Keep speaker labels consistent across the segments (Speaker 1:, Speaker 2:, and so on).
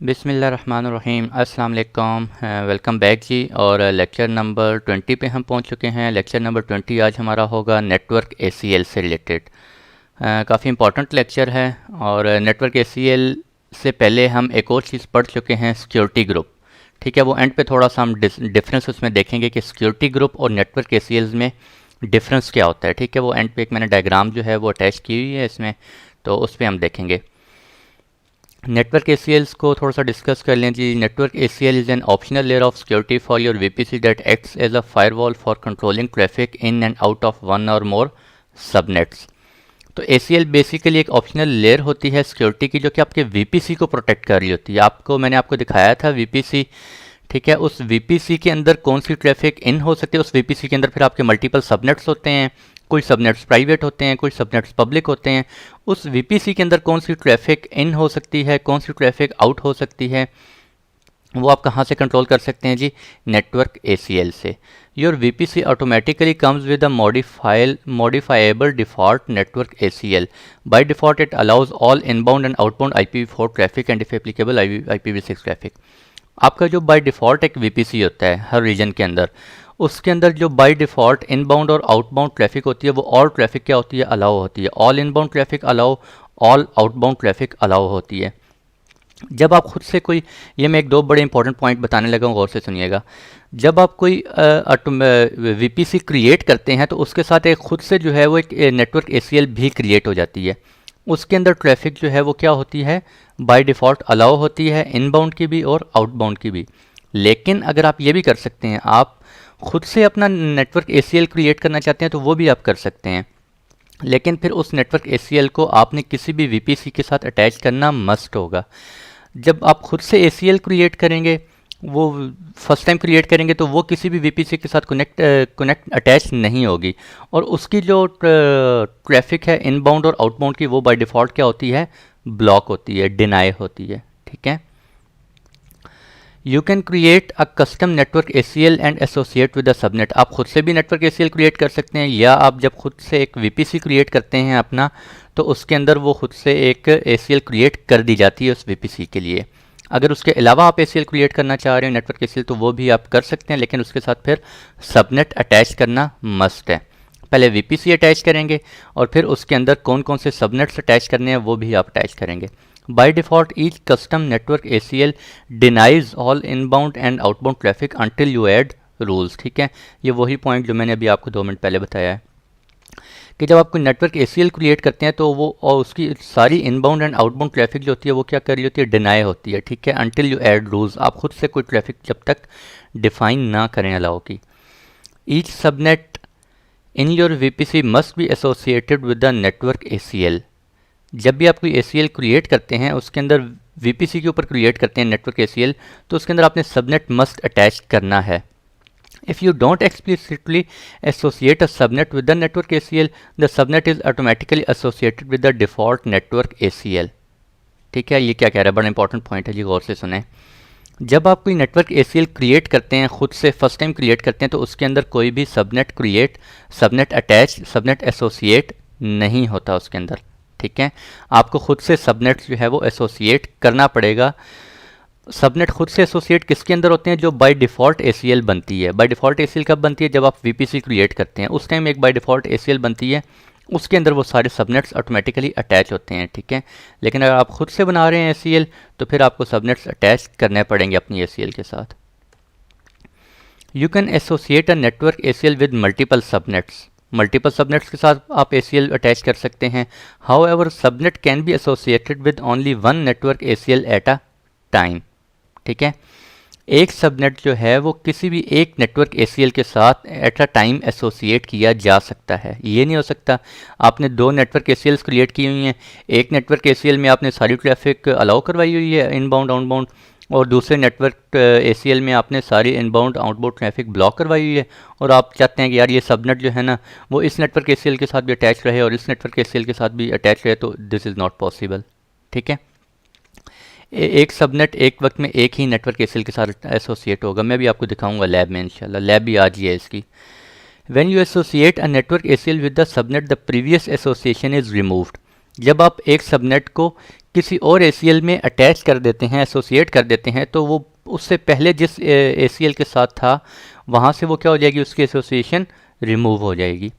Speaker 1: बिस्मिल्लाहिर्रहमानिर्रहीम अस्सलाम वालेकुम। वेलकम बैक जी। और लेक्चर नंबर 20 पे हम पहुंच चुके हैं। लेक्चर नंबर 20 आज हमारा होगा नेटवर्क ACL से रिलेटेड। काफ़ी इंपॉर्टेंट लेक्चर है। और नेटवर्क ACL से पहले हम एक और चीज़ पढ़ चुके हैं, सिक्योरिटी ग्रुप। ठीक है, वो एंड पे थोड़ा सा हम डिफरेंस उसमें देखेंगे कि सिक्योरिटी ग्रुप और नेटवर्क ACL में डिफरेंस क्या होता है। ठीक है, वो एंड पे एक मैंने डायग्राम जो है वो अटैच की हुई है इसमें, तो उस पर हम देखेंगे। नेटवर्क ACLs को थोड़ा सा डिस्कस कर लें जी। Network ACL is an optional layer of security for your VPC that acts as a firewall for controlling traffic in and out of one or more subnets. तो ACL बेसिकली एक optional layer होती है security की, जो कि आपके VPC को protect कर रही होती है। मैंने आपको दिखाया था VPC। ठीक है, उस VPC के अंदर कौन सी ट्रैफिक इन हो सकती है। उस VPC के अंदर फिर आपके मल्टीपल सबनेट्स होते हैं, कुछ सबनेट्स प्राइवेट होते हैं, कुछ सबनेट्स पब्लिक होते हैं। उस VPC के अंदर कौन सी ट्रैफिक इन हो सकती है, कौन सी ट्रैफिक आउट हो सकती है, वो आप कहाँ से कंट्रोल कर सकते हैं जी? नेटवर्क ACL से। Your VPC automatically comes with a modifiable default network ACL। By default it allows all inbound and outbound IPv4 traffic and if applicable IPv6 traffic. आपका जो बाय डिफ़ॉल्ट एक VPC होता है हर reason के अंदर, उसके अंदर जो बाय डिफ़ॉल्ट इनबाउंड और आउटबाउंड ट्रैफिक होती है, वो ऑल ट्रैफिक क्या होती है? अलाउ होती है। All inbound traffic allow, all outbound traffic allow होती है। जब आप खुद से कोई, ये मैं एक दो बड़े इंपॉर्टेंट पॉइंट बताने लगा हूँ, गौर से सुनिएगा। जब आप कोई VPC क्रिएट करते हैं तो उसके साथ एक खुद से जो है वो एक नेटवर्क ACL भी क्रिएट हो जाती है। उसके अंदर ट्रैफिक जो है वो क्या होती है? बाय डिफ़ॉल्ट अलाउ होती है, इनबाउंड की भी और आउटबाउंड की भी। लेकिन अगर आप ये भी कर सकते हैं, आप खुद से अपना नेटवर्क ACL क्रिएट करना चाहते हैं तो वो भी आप कर सकते हैं। लेकिन फिर उस नेटवर्क ACL को आपने किसी भी VPC के साथ अटैच करना मस्ट होगा। जब आप खुद से ACL क्रिएट करेंगे, वो फर्स्ट टाइम क्रिएट करेंगे, तो वो किसी भी VPC के साथ कनेक्ट अटैच नहीं होगी। और उसकी जो ट्रैफिक है इनबाउंड और आउटबाउंड की, वो बाय डिफ़ॉल्ट क्या होती है? ब्लॉक होती है, डिनाई होती है। ठीक है, you can create a custom network ACL and associate with a subnet. आप खुद से भी नेटवर्क ACL क्रिएट कर सकते हैं, या आप जब खुद से एक VPC क्रिएट करते हैं अपना, तो उसके अंदर वो खुद से एक ACL क्रिएट कर दी जाती है उस VPC के लिए। अगर उसके अलावा आप ACL क्रिएट करना चाह रहे हो नेटवर्क ACL, तो वो भी आप कर सकते हैं, लेकिन उसके साथ फिर सबनेट अटैच करना मस्ट है। पहले VPC अटैच करेंगे और फिर उसके अंदर कौन कौन से सबनेट्स अटैच करने हैं वो भी आप अटैच करेंगे। By default each custom network ACL denies all inbound and outbound traffic until you add rules. ठीक है, ये वही पॉइंट जो मैंने अभी आपको 2 मिनट पहले बताया है कि जब आप कोई नेटवर्क ACL क्रिएट करते हैं तो वो और उसकी सारी इनबाउंड एंड आउटबाउंड ट्रैफिक जो होती है वो क्या कर रही होती है? डिनाई होती है। ठीक है, अंटिल यू ऐड रूल्स। आप खुद से कोई ट्रैफिक जब तक डिफाइन ना करें अलाउ की। Each subnet in your VPC must be associated with the network ACL। जब भी आप कोई ACL क्रिएट करते हैं, उसके अंदर VPC के ऊपर क्रिएट करते हैं नेटवर्क ACL, तो उसके अंदर आपने सबनेट मस्ट अटैच करना है। If you don't explicitly associate a subnet with the network ACL, the subnet is automatically associated with the default network ACL। ठीक है, ये क्या कह रहा है? बड़ा इंपॉर्टेंट पॉइंट है जी, गौर से सुने। जब आप कोई नेटवर्क ACL क्रिएट करते हैं, खुद से फर्स्ट टाइम क्रिएट करते हैं, तो उसके अंदर कोई भी subnet create, subnet attach, subnet associate नहीं होता उसके अंदर। ठीक है, आपको खुद से सबनेट जो है वो एसोसिएट करना पड़ेगा। सबनेट खुद से एसोसिएट किसके अंदर होते हैं? जो बाय डिफ़ॉल्ट ACL बनती है। बाय डिफ़ॉल्ट ACL कब बनती है? जब आप VPC क्रिएट करते हैं, उस टाइम एक बाय डिफ़ॉल्ट ACL बनती है, उसके अंदर वो सारे सबनेट्स ऑटोमेटिकली अटैच होते हैं। ठीक है, लेकिन अगर आप खुद से बना रहे हैं ACL, तो फिर आपको सबनेट्स अटैच करने पड़ेंगे अपनी ACL के साथ। You can associate a network ACL with multiple subnets. Multiple subnets के साथ आप ACL अटैच कर सकते हैं। How ever subnet can be associated with only one network ACL at a time. ठीक है, एक सबनेट जो है वो किसी भी एक नेटवर्क ACL के साथ एट अ टाइम एसोसिएट किया जा सकता है। ये नहीं हो सकता आपने 2 नेटवर्क ACLs क्रिएट की हुई हैं, एक नेटवर्क ACL में आपने सारी ट्रैफिक अलाउ करवाई हुई है इनबाउंड आउटबाउंड, और दूसरे नेटवर्क ACL में आपने सारी इनबाउंड आउटबाउंड ट्रैफिक ब्लॉक करवाई हुई है, और आप चाहते हैं कि यार ये सबनेट जो है ना वो इस नेटवर्क ACL के साथ भी अटैच रहे और इस नेटवर्क ACL के साथ भी अटैच रहे, तो दिस इज़ नॉट पॉसिबल। ठीक है, एक सबनेट एक वक्त में एक ही नेटवर्क ACL के साथ एसोसिएट होगा। मैं भी आपको दिखाऊंगा लैब में, इंशाल्लाह लैब भी आज ही है इसकी। When you associate a network ACL with the subnet, the previous association is removed. जब आप एक सबनेट को किसी और ACL में अटैच कर देते हैं, एसोसिएट कर देते हैं, तो वो उससे पहले जिस ACL के साथ था वहाँ से वो क्या हो जाएगी, उसकी एसोसिएशन रिमूव हो जाएगी।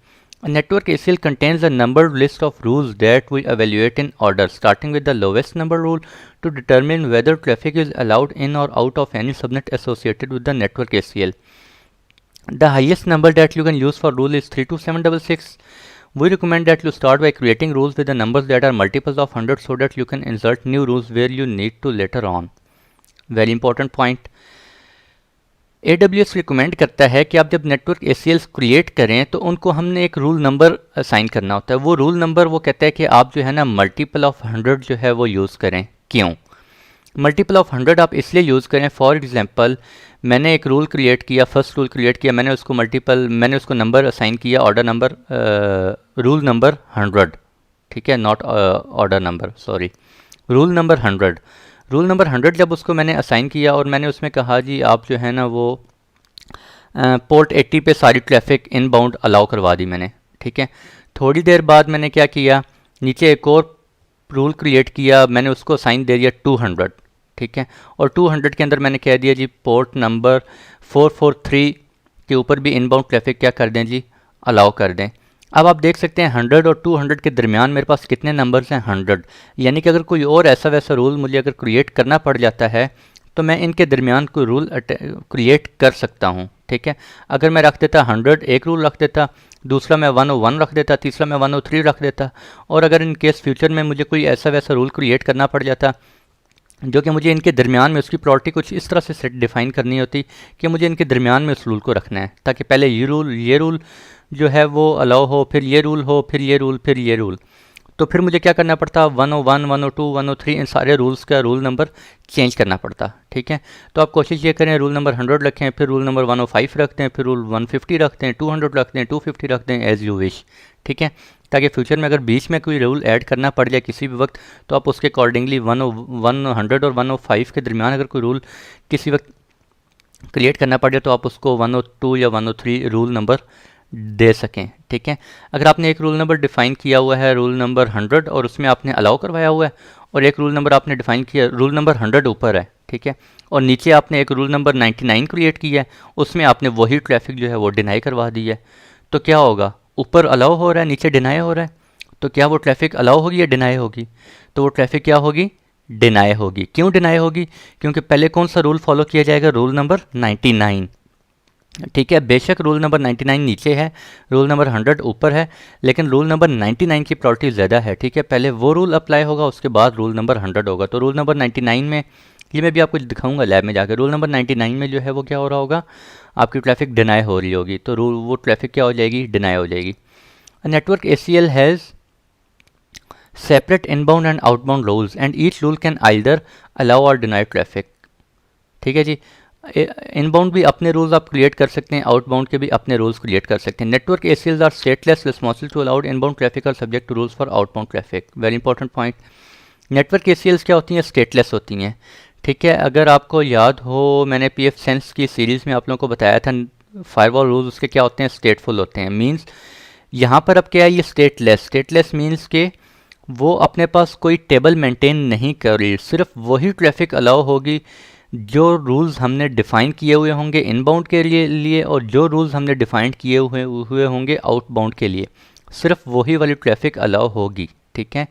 Speaker 1: A network ACL contains a numbered list of rules that we evaluate in order, starting with the lowest number rule to determine whether traffic is allowed in or out of any subnet associated with the network ACL. The highest number that you can use for rule is 32766. We recommend that you start by creating rules with the numbers that are multiples of 100 so that you can insert new rules where you need to later on. Very important point. AWS recommend करता है कि आप जब network ACLs create करें तो उनको हमने एक रूल नंबर असाइन करना होता है। वो रूल नंबर वो कहता है कि आप जो है ना मल्टीपल ऑफ 100 जो है वो यूज़ करें। क्यों मल्टीपल ऑफ 100 आप इसलिए यूज़ करें, फॉर एग्जांपल मैंने एक रूल क्रिएट किया, फर्स्ट रूल क्रिएट किया, मैंने उसको नंबर असाइन किया, ऑर्डर नंबर, रूल नंबर 100, ठीक है, not order number, sorry, rule number 100। Rule number 100 जब उसको मैंने असाइन किया और मैंने उसमें कहा जी आप जो है ना वो पोर्ट 80 पे सारी ट्रैफिक इनबाउंड अलाउ करवा दी मैंने, ठीक है। थोड़ी देर बाद मैंने क्या किया, नीचे एक और रूल क्रिएट किया, मैंने उसको असाइन दे दिया 200, ठीक है, और 200 के अंदर मैंने कह दिया जी पोर्ट नंबर 443 के ऊपर भी इनबाउंड ट्रैफिक क्या कर दें जी, अलाउ कर दें। अब आप देख सकते हैं 100 और 200 के दरमियान मेरे पास कितने नंबर्स हैं, 100। यानी कि अगर कोई और ऐसा वैसा रूल मुझे अगर क्रिएट करना पड़ जाता है तो मैं इनके दरमियान कोई रूल क्रिएट कर सकता हूँ, ठीक है। अगर मैं रख देता 100 एक रूल रख देता, दूसरा मैं 101 रख देता, तीसरा मैं 103 रख देता, और अगर इन केस फ्यूचर में मुझे कोई ऐसा वैसा रूल क्रिएट करना पड़ जाता जो कि मुझे इनके दरमियान में उसकी प्रॉपर्टी कुछ इस तरह से सेट डिफाइन करनी होती कि मुझे इनके दरमियान में उस रूल को रखना है, ताकि पहले ये रूल जो है वो अलाउ हो, फिर ये रूल हो, फिर ये रूल, फिर ये रूल, तो फिर मुझे क्या करना पड़ता, 101, 102, 103 इन सारे रूल्स का रूल नंबर चेंज करना पड़ता, ठीक है। तो आप कोशिश ये करें रूल नंबर 100 रखें, फिर रूल नंबर 105 रखते हैं, फिर रूल 150 रखते हैं, 200 रखते हैं, 250 रखते हैं, एज़ यू विश, ठीक है, ताकि फ्यूचर में अगर बीच में कोई रूल ऐड करना पड़ जाए किसी भी वक्त तो आप उसके अकॉर्डिंगली 100 और 105 के दरमियान अगर कोई रूल किसी वक्त क्रिएट करना पड़ जाए तो आप उसको 102 या 103 रूल नंबर दे सकें, ठीक है। अगर आपने एक रूल नंबर डिफ़ाइन किया हुआ है रूल नंबर 100 और उसमें आपने अलाउ करवाया हुआ है, और एक रूल नंबर आपने डिफ़ाइन किया रूल नंबर 100 ऊपर है, ठीक है, और नीचे आपने एक रूल नंबर 99 क्रिएट किया है, उसमें आपने वही ट्रैफिक जो है वो डिनाई करवा दी है, तो क्या होगा, ऊपर अलाउ हो रहा है नीचे डिनाई हो रहा है, तो क्या वो ट्रैफिक अलाउ होगी या डिनाई होगी, तो वो ट्रैफिक क्या होगी, डिनाई होगी। क्यों डिनाई होगी, क्योंकि पहले कौन सा रूल फॉलो किया जाएगा, रूल नंबर 99, ठीक है। बेशक रूल नंबर 99 नीचे है, रूल नंबर 100 ऊपर है, लेकिन रूल नंबर 99 की प्रायोरिटी ज़्यादा है, ठीक है। पहले वो रूल अप्लाई होगा, उसके बाद रूल नंबर 100 होगा। तो रूल नंबर 99 में, ये मैं भी आपको दिखाऊंगा लैब में जाकर, रूल नंबर 99 में जो है वो क्या हो रहा होगा, आपकी ट्रैफिक डिनाई हो रही होगी, तो वो ट्रैफिक क्या हो जाएगी, डिनाई हो जाएगी। Network ACL has separate inbound and outbound rules and each rule can either allow और डिनाई ट्रैफिक, ठीक है जी। इनबाउंड भी अपने रूल्स आप क्रिएट कर सकते हैं, आउटबाउंड के भी अपने रूल्स क्रिएट कर सकते हैं। Network ACLs are stateless, responsible to allowed inbound traffic और subject to rules for outbound traffic. Very important point. Network ACLs क्या होती हैं, स्टेटलेस होती हैं, ठीक है। अगर आपको याद हो मैंने PF सेंस की सीरीज़ में आप लोगों को बताया था फायरवॉल रूल्स उसके क्या होते हैं, स्टेटफुल होते हैं। मीन्स यहाँ पर अब क्या है, ये स्टेटलेस मीन्स के वो अपने पास कोई टेबल मेंटेन नहीं कर रही, सिर्फ वही ट्रैफिक अलाउ होगी जो रूल्स हमने डिफ़ाइन किए हुए होंगे इनबाउंड के लिए और जो रूल्स हमने डिफ़ाइन किए हुए होंगे आउटबाउंड के लिए, सिर्फ वही वाली ट्रैफिक अलाउ होगी, ठीक है।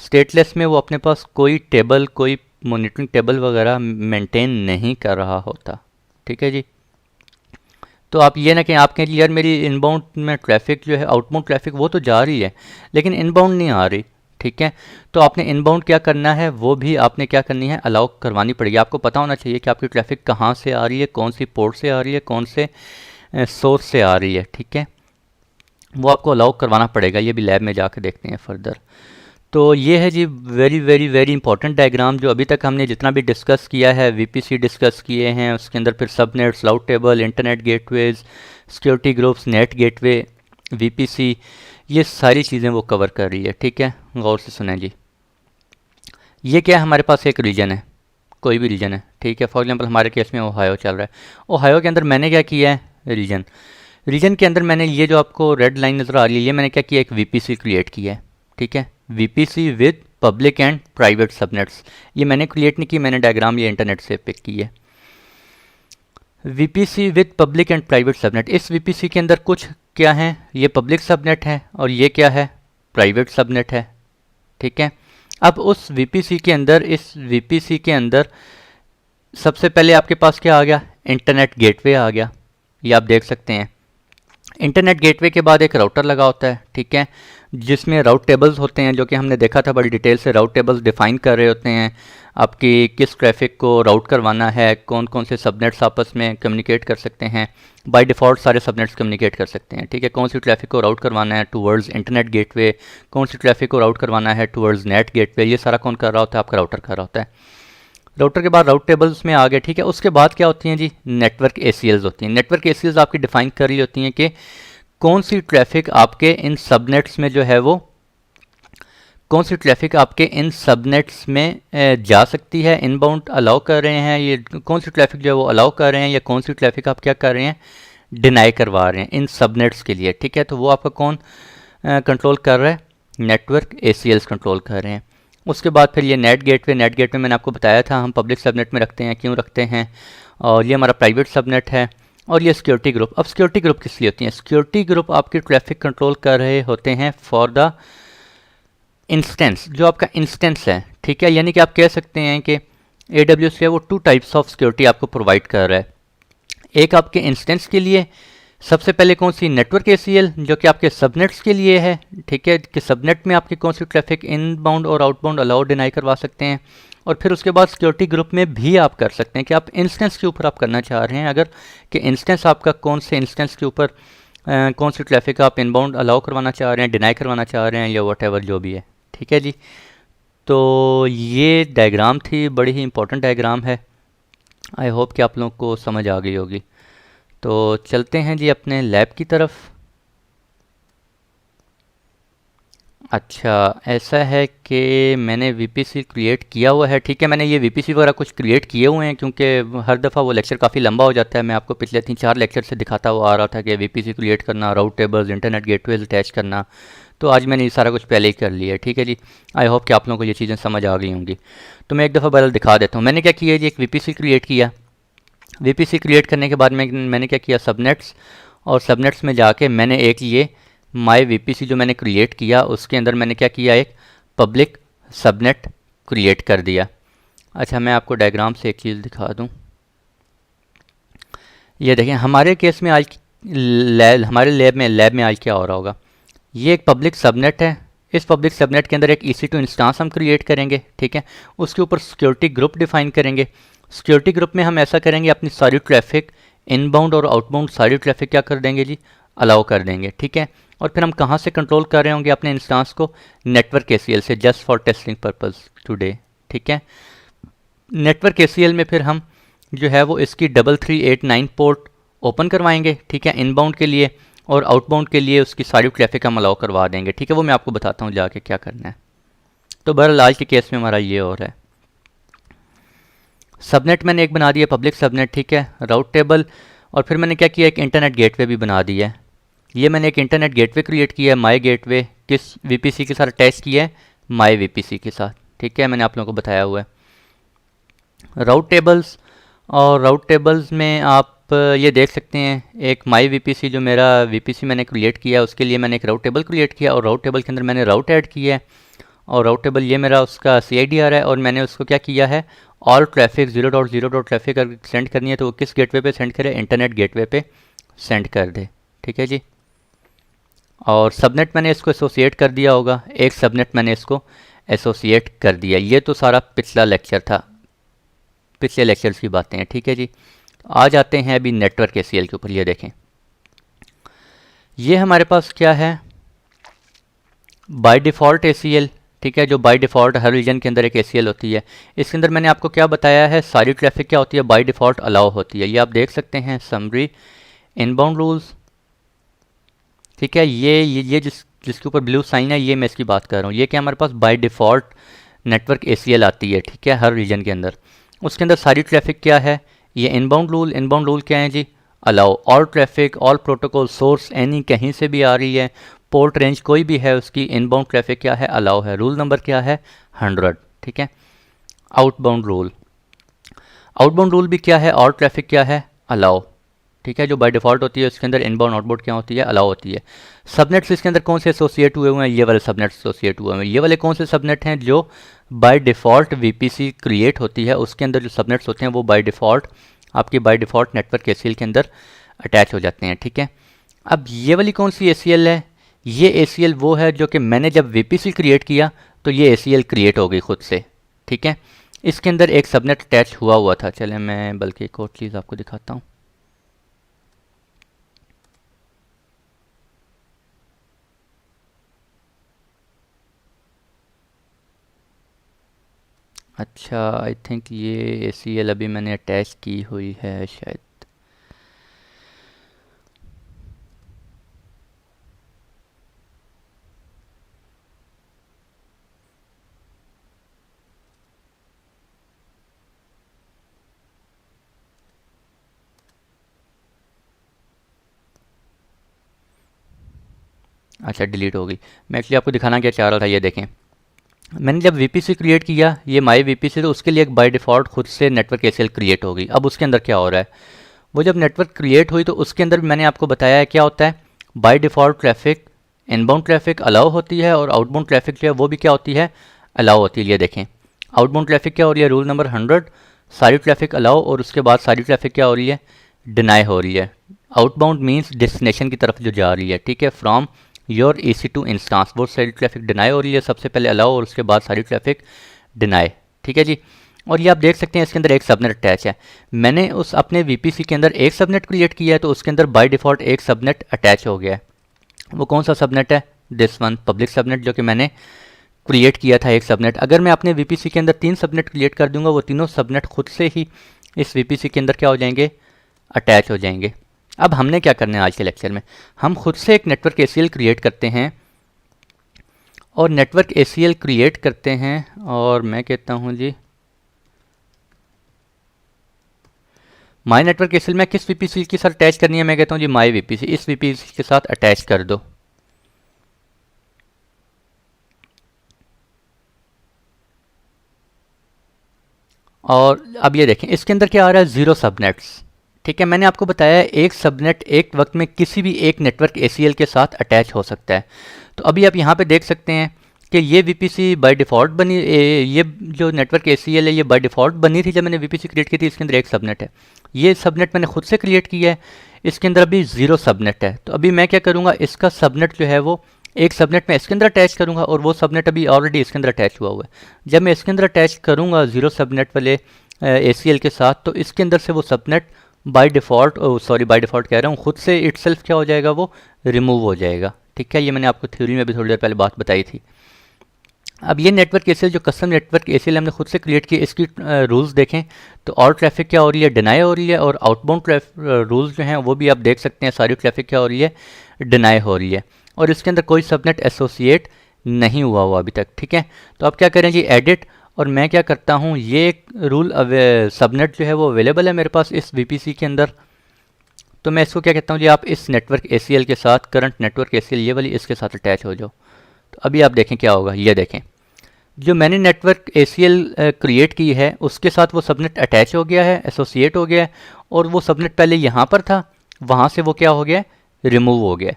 Speaker 1: स्टेटलेस में वो अपने पास कोई टेबल, कोई मॉनिटरिंग टेबल वगैरह मेंटेन नहीं कर रहा होता, ठीक है जी। तो आप ये ना कि आप कहें यार मेरी इनबाउंड में ट्रैफिक जो है, आउटबाउंड ट्रैफिक वो तो जा रही है लेकिन इनबाउंड नहीं आ रही, ठीक है। तो आपने इनबाउंड क्या करना है, वो भी आपने क्या करनी है, अलाउ करवानी पड़ेगी। आपको पता होना चाहिए कि आपकी ट्रैफिक कहाँ से आ रही है, कौन सी पोर्ट से आ रही है, कौन से सोर्स से आ रही है, ठीक है, वो आपको अलाउ करवाना पड़ेगा। ये भी लैब में जाकर देखते हैं फर्दर। तो ये है जी very very very important diagram जो अभी तक हमने जितना भी डिस्कस किया है, VPC डिस्कस किए हैं, उसके अंदर फिर सबनेट्स, राउट table, internet gateways, security groups, net gateway, VPC, ये सारी चीज़ें वो कवर कर रही है, ठीक है। गौर से सुनें जी। ये क्या है, हमारे पास एक रीजन है, कोई भी रीजन है, ठीक है। फॉर एग्जांपल हमारे केस में ओहायो चल रहा है, ओहायो के अंदर मैंने क्या किया है, रीजन के अंदर मैंने ये जो आपको रेड लाइन नज़र आ रही है, ये मैंने क्या किया, एक VPC क्रिएट किया है, ठीक है। VPC with public and private subnets. ये मैंने क्रिएट नहीं की, मैंने डायग्राम ये इंटरनेट से पिक की है। VPC with public and private subnet, इस VPC के अंदर कुछ क्या है, ये पब्लिक सबनेट है और ये क्या है, प्राइवेट सबनेट है। ठीक है, अब उस VPC के अंदर, इस VPC के अंदर सबसे पहले आपके पास क्या आ गया, इंटरनेट गेटवे आ गया। ये आप देख सकते हैं। इंटरनेट गेटवे के बाद एक राउटर लगा होता है, ठीक है, जिसमें राउट टेबल्स होते हैं, जो कि हमने देखा था बड़ी डिटेल से। राउट टेबल्स डिफाइन कर रहे होते हैं आपकी किस ट्रैफिक को राउट करवाना है, कौन कौन से सबनेट्स आपस में कम्युनिकेट कर सकते हैं। बाय डिफ़ॉल्ट सारे सबनेट्स कम्युनिकेट कर सकते हैं, ठीक है। कौन सी ट्रैफिक को राउट करवाना है टूवर्ड्स इंटरनेट गेटवे, कौन सी ट्रैफिक को राउट करवाना है टूवर्ड्स नेट गेटवे, ये सारा कौन कर रहा होता है, आपका राउटर कर रहा होता है। राउटर के बाद राउट टेबल्स में आ गए, ठीक है। उसके बाद क्या होती हैं जी, नेटवर्क ACLs होती हैं। नेटवर्क ACLs आपकी डिफाइन कर रही होती हैं कि कौन सी ट्रैफिक आपके इन सबनेट्स में जो है वो, कौन सी ट्रैफिक आपके इन सबनेट्स में जा सकती है, इनबाउंड अलाउ कर रहे हैं, ये कौन सी ट्रैफिक जो है वो अलाउ कर रहे हैं, या कौन सी ट्रैफिक आप क्या कर रहे हैं, डिनाई करवा रहे हैं इन सबनेट्स के लिए, ठीक है। तो वो आपका कौन कंट्रोल कर रहा है, नेटवर्क ACLs कंट्रोल कर रहे हैं। उसके बाद फिर ये नेट गेटवे मैंने आपको बताया था हम पब्लिक सबनेट में रखते हैं, क्यों रखते हैं, और ये हमारा प्राइवेट सबनेट है। और ये सिक्योरिटी ग्रुप, अब सिक्योरिटी ग्रुप किस लिए होती हैं, सिक्योरिटी ग्रुप आपकी ट्रैफिक कंट्रोल कर रहे होते हैं फॉर द इंस्टेंस, जो आपका इंस्टेंस है, ठीक है। यानी कि आप कह सकते हैं कि AWS है वो 2 टाइप्स ऑफ सिक्योरिटी आपको प्रोवाइड कर रहा है। एक आपके इंस्टेंस के लिए सबसे पहले कौन सी, नेटवर्क ACL, जो कि आपके सबनेट्स के लिए है, ठीक है, कि सबनेट में आपकी कौन सी ट्रैफिक इनबाउंड और आउटबाउंड अलाउ डिनाई करवा सकते हैं। और फिर उसके बाद सिक्योरिटी ग्रुप में भी आप कर सकते हैं कि आप इंस्टेंस के ऊपर आप करना चाह रहे हैं, अगर कि इंस्टेंस आपका कौन से इंस्टेंस के ऊपर कौन सी ट्रैफिक आप इनबाउंड अलाउ करवाना चाह रहे हैं, डिनाई करवाना चाह रहे हैं, या वट जो भी है, ठीक है जी। तो ये डायग्राम थी, बड़ी ही इंपॉर्टेंट डायग्राम है। आई होप कि आप लोगों को समझ आ गई होगी। तो चलते हैं जी अपने लैब की तरफ। अच्छा, ऐसा है कि मैंने VPC क्रिएट किया हुआ है, ठीक है। मैंने ये VPC वगैरह कुछ क्रिएट किए हुए हैं, क्योंकि हर दफ़ा वो लेक्चर काफ़ी लंबा हो जाता है। मैं आपको पिछले 3-4 लेक्चर से दिखाता हुआ आ रहा था कि VPC क्रिएट करना, राउट टेबल्स, इंटरनेट गेटवेज अटैच करना, तो आज मैंने ये सारा कुछ पहले ही कर लिया है, ठीक है जी। आई होप कि आप लोगों को ये चीज़ें समझ आ गई होंगी। तो मैं एक दफ़ा बदल दिखा देता हूँ। मैंने क्या किया जी, एक VPC क्रिएट किया। VPC क्रिएट करने के बाद मैंने क्या किया, सबनेट्स, और सबनेट्स में जाके मैंने एक ये माई VPC जो मैंने क्रिएट किया, उसके अंदर मैंने क्या किया, एक पब्लिक सबनेट क्रिएट कर दिया। अच्छा, मैं आपको डायग्राम से एक चीज़ दिखा दूं। ये देखें, हमारे केस में आज हमारे लैब में आज क्या हो रहा होगा। ये एक पब्लिक सबनेट है। इस पब्लिक सबनेट के अंदर एक EC2 इंस्टांस हम क्रिएट करेंगे, ठीक है। उसके ऊपर सिक्योरिटी ग्रुप डिफाइन करेंगे। सिक्योरिटी ग्रुप में हम ऐसा करेंगे, अपनी सारी ट्रैफिक इनबाउंड और आउटबाउंड सारी ट्रैफिक क्या कर देंगे जी, अलाउ कर देंगे, ठीक है। और फिर हम कहाँ से कंट्रोल कर रहे होंगे अपने इंस्टांस को, नेटवर्क ACL से, just for testing purpose today, ठीक है। नेटवर्क ACL में फिर हम जो है वो इसकी 3389 पोर्ट ओपन करवाएंगे, ठीक है, इनबाउंड के लिए, और आउटबाउंड के लिए उसकी सारी ट्रैफिक हम अलाउ करवा देंगे, ठीक है। वो मैं आपको बताता हूँ जाके क्या करना है। तो बहरहाल आज के केस में हमारा ये हो रहा है। सबनेट मैंने एक बना दिया, पब्लिक सबनेट, ठीक है, राउट टेबल, और फिर मैंने क्या किया, एक इंटरनेट गेटवे भी बना दिया है। ये मैंने एक इंटरनेट गेटवे क्रिएट किया है, माई गेटवे किस VPC के साथ अटैच किया है, माई VPC के साथ, ठीक है, मैंने आप लोगों को बताया हुआ है। राउट टेबल्स, और राउट टेबल्स में आप ये देख सकते हैं, एक माई VPC जो मेरा VPC मैंने क्रिएट किया, उसके लिए मैंने एक राउट टेबल क्रिएट किया, और राउट टेबल के अंदर मैंने राउट ऐड किया है, और राउट टेबल ये मेरा उसका CIDR है, और मैंने उसको क्या किया है, ऑल ट्रैफिक 0.0 ट्रैफिक अगर सेंड करनी है तो वो किस गेटवे पे सेंड करे, इंटरनेट गेटवे पे सेंड कर दे, ठीक है जी। और सबनेट मैंने इसको एसोसिएट कर दिया होगा, एक सबनेट मैंने इसको एसोसिएट कर दिया। ये तो सारा पिछला लेक्चर था, पिछले लेक्चर्स की बातें हैं, ठीक है जी। आ जाते हैं अभी नेटवर्क ACL के ऊपर। ये देखें, ये हमारे पास क्या है, बाय डिफ़ॉल्ट ACL, ठीक है, जो बाय डिफ़ॉल्ट हर रीजन के अंदर एक ACL होती है। इसके अंदर मैंने आपको क्या बताया है, सारी ट्रैफिक क्या होती है, बाय डिफ़ॉल्ट अलाउ होती है। ये आप देख सकते हैं, समरी, इनबाउंड रूल्स, ठीक है। ये जिसके ऊपर ब्लू साइन है, ये मैं इसकी बात कर रहा हूँ। ये क्या हमारे पास बाय डिफ़ॉल्ट नेटवर्क ACL आती है, ठीक है, हर रीजन के अंदर। उसके अंदर सारी ट्रैफिक क्या है, ये इनबाउंड रूल क्या है जी, allow all traffic, all protocol, source any, कहीं से भी आ रही है, पोर्ट रेंज कोई भी है उसकी इनबाउंड ट्रैफिक क्या है, अलाउ है। रूल नंबर क्या है, 100, ठीक है। आउटबाउंड रूल, आउटबाउंड रूल भी क्या है, और ट्रैफिक क्या है, अलाउ, ठीक है। जो बाय डिफ़ॉल्ट होती है उसके अंदर इनबाउंड आउटबाउंड क्या होती है, अलाउ होती है। सबनेट्स इसके अंदर कौन से एसोसिएट हुए हुए हैं, ये वाले सबनेट एसोसिएट हुए हैं। ये वाले कौन से सबनेट हैं, जो बाय डिफ़ॉल्ट वीपीसी क्रिएट होती है उसके अंदर जो सबनेट्स होते हैं वो बाय डिफ़ॉल्ट आपकी बाय डिफ़ॉल्ट नेटवर्क एसीएल के अंदर अटैच हो जाते हैं, ठीक है। अब ये वाली कौन सी एसीएल है, ये एसीएल वो है जो कि मैंने जब वीपीसी क्रिएट किया तो ये एसीएल क्रिएट हो गई खुद से, ठीक है। इसके अंदर एक सबनेट अटैच हुआ था। चलें मैं बल्कि एक और चीज़ आपको दिखाता हूँ। अच्छा, आई थिंक ये एसीएल अभी मैंने अटैच की हुई है शायद। अच्छा, डिलीट हो गई। मैं एक्चुअली आपको दिखाना क्या चाह रहा था, ये देखें। मैंने जब वीपीसी क्रिएट किया, ये माई वीपीसी, तो उसके लिए एक बाय डिफ़ॉल्ट खुद से नेटवर्क एसीएल क्रिएट हो गई। अब उसके अंदर क्या हो रहा है, वो जब नेटवर्क क्रिएट हुई तो उसके अंदर भी मैंने आपको बताया है क्या होता है, by default traffic inbound traffic allow होती है और आउटबाउंड ट्रैफिक जो है वो भी क्या होती है, अलाउ होती है। ये देखें, आउटबाउंड ट्रैफिक क्या हो रही है, रूल नंबर 100, सारी ट्रैफिक अलाउ, और उसके बाद सारी ट्रैफिक क्या हो रही है, डिनाई हो रही है। आउटबाउंड मीन्स डेस्टिनेशन की तरफ जो जा रही है, ठीक है, फ्रॉम योर EC2 इंस्टांस, वो सारी ट्रैफिक डिनाई हो रही है, सबसे पहले अलाउ और उसके बाद सारी ट्रैफिक डिनाई, ठीक है जी। और ये आप देख सकते हैं इसके अंदर एक सबनेट अटैच है। मैंने उस अपने वीपीसी के अंदर एक सबनेट क्रिएट किया है तो उसके अंदर बाय डिफ़ॉल्ट एक सबनेट अटैच हो गया है। वो कौन सा सबनेट है, दिस वन, पब्लिक सबनेट, जो कि मैंने क्रिएट किया था एक सबनेट। अगर मैं अपने वीपीसी के अंदर 3 सबनेट क्रिएट कर दूंगा, वो तीनों सबनेट खुद से ही इस वीपीसी के अंदर क्या हो जाएंगे, अटैच हो जाएंगे। अब हमने क्या करना है आज के लेक्चर में, हम खुद से एक नेटवर्क एसीएल क्रिएट करते हैं और नेटवर्क एसीएल क्रिएट करते हैं, और मैं कहता हूं जी माई नेटवर्क एसीएल में किस वीपीसी के साथ अटैच करनी है, मैं कहता हूं जी माई वीपीसी, इस वीपीसी के साथ अटैच कर दो। और अब ये देखें इसके अंदर क्या आ रहा है, 0 सबनेट्स, ठीक है। मैंने आपको बताया है एक सबनेट एक वक्त में किसी भी एक नेटवर्क एसीएल के साथ अटैच हो सकता है। तो अभी आप यहाँ पे देख सकते हैं कि ये वीपीसी बाय डिफ़ॉल्ट बनी, ये जो नेटवर्क एसीएल है ये बाय डिफ़ॉल्ट बनी थी जब मैंने वीपीसी क्रिएट की थी। इसके अंदर एक सबनेट है, ये सबनेट मैंने खुद से क्रिएट किया है, इसके अंदर अभी 0 सबनेट है। तो अभी मैं क्या करूँगा, इसका सबनेट जो है वो एक सबनेट में इसके अंदर अटैच करूँगा और वो सबनेट अभी ऑलरेडी इसके अंदर अटैच हुआ है। जब मैं इसके अंदर अटैच करूँगा 0 सबनेट वाले एसीएल के साथ, तो इसके अंदर से वो subnet by default, by default कह रहा हूँ, खुद से इटसेल्फ क्या हो जाएगा, वो रिमूव हो जाएगा, ठीक है। ये मैंने आपको थ्योरी में भी थोड़ी देर पहले बात बताई थी। अब ये नेटवर्क एसीएल जो कस्टम नेटवर्क एसीएल हमने खुद से क्रिएट किया, इसकी रूल्स देखें तो और ट्रैफिक क्या हो रही है, डिनाई हो रही है, और आउटबाउंड रूल्स जो हैं वो भी आप देख सकते हैं, सारी ट्रैफिक क्या हो रही है, डिनाई हो रही है। और इसके अंदर कोई सबनेट एसोसिएट नहीं हुआ अभी तक, ठीक है। तो आप क्या करें जी, एडिट, और मैं क्या करता हूँ, ये एक रूल सबनेट जो है वो अवेलेबल है मेरे पास इस वीपीसी के अंदर। तो मैं इसको क्या कहता हूँ जी, आप इस नेटवर्क एसीएल के साथ, करंट नेटवर्क एसीएल ये वाली, इसके साथ अटैच हो जाओ। तो अभी आप देखें क्या होगा, ये देखें जो मैंने नेटवर्क एसीएल क्रिएट की है उसके साथ वो सबनेट अटैच हो गया है, एसोसिएट हो गया है, और वो सबनेट पहले यहाँ पर था, वहाँ से वो क्या हो गया, रिमूव हो गया।